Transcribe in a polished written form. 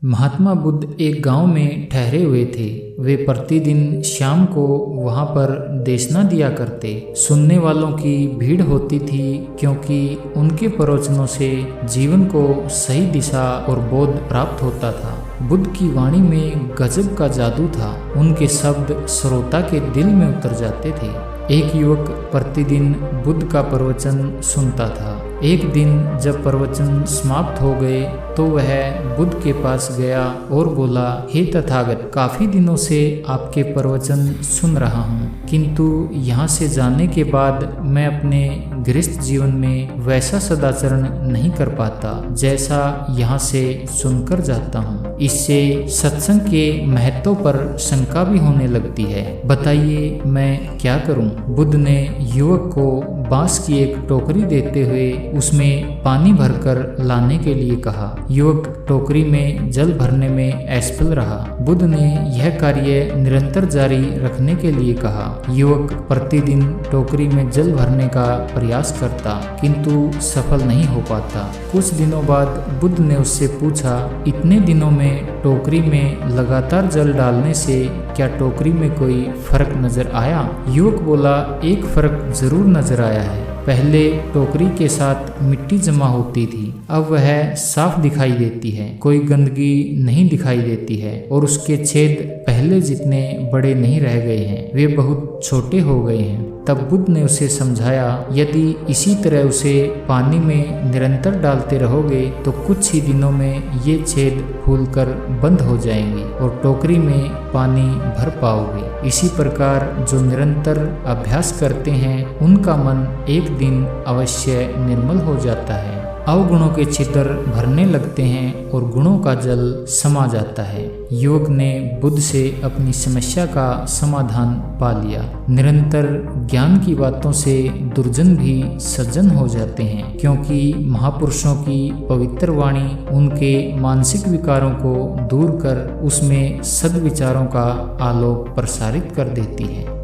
महात्मा बुद्ध एक गांव में ठहरे हुए थे। वे प्रतिदिन शाम को वहां पर देशना दिया करते। सुनने वालों की भीड़ होती थी, क्योंकि उनके प्रवचनों से जीवन को सही दिशा और बोध प्राप्त होता था। बुद्ध की वाणी में गजब का जादू था। उनके शब्द श्रोता के दिल में उतर जाते थे। एक युवक प्रतिदिन बुद्ध का प्रवचन सुनता था। एक दिन जब प्रवचन समाप्त हो गए तो वह बुद्ध के पास गया और बोला, हे तथागत, काफी दिनों से आपके प्रवचन सुन रहा हूँ, किंतु यहाँ से जाने के बाद मैं अपने गृहस्थ जीवन में वैसा सदाचरण नहीं कर पाता जैसा यहाँ से सुनकर जाता हूँ। इससे सत्संग के महत्व पर शंका भी होने लगती है। बताइए मैं क्या करूँ? बुद्ध ने युवक को बांस की एक टोकरी देते हुए उसमें पानी भरकर लाने के लिए कहा। युवक टोकरी में जल भरने में असफल रहा। बुद्ध ने यह कार्य निरंतर जारी रखने के लिए कहा। युवक प्रतिदिन टोकरी में जल भरने का प्रयास करता, किंतु सफल नहीं हो पाता। कुछ दिनों बाद बुद्ध ने उससे पूछा, इतने दिनों में टोकरी में लगातार जल डालने से क्या टोकरी में कोई फर्क नजर आया? युवक बोला, एक फर्क जरूर नजर आया है। पहले टोकरी के साथ मिट्टी जमा होती थी, अब वह साफ दिखाई देती है। कोई गंदगी नहीं दिखाई देती है और उसके छेद पहले जितने बड़े नहीं रह गए हैं, वे बहुत छोटे हो गए हैं। तब बुद्ध ने उसे समझाया, यदि इसी तरह उसे पानी में निरंतर डालते रहोगे तो कुछ ही दिनों में ये छेद फूलकर बंद हो जाएंगे और टोकरी में पानी भर पाओगे। इसी प्रकार जो निरंतर अभ्यास करते हैं उनका मन एक दिन अवश्य निर्मल हो जाता है। अवगुणों के छिद्र भरने लगते हैं और गुणों का जल समा जाता है। युवक ने बुद्ध से अपनी समस्या का समाधान पा लिया। निरंतर ज्ञान की बातों से दुर्जन भी सज्जन हो जाते हैं, क्योंकि महापुरुषों की पवित्र वाणी उनके मानसिक विकारों को दूर कर उसमें सद्विचारों का आलोक प्रसारित कर देती है।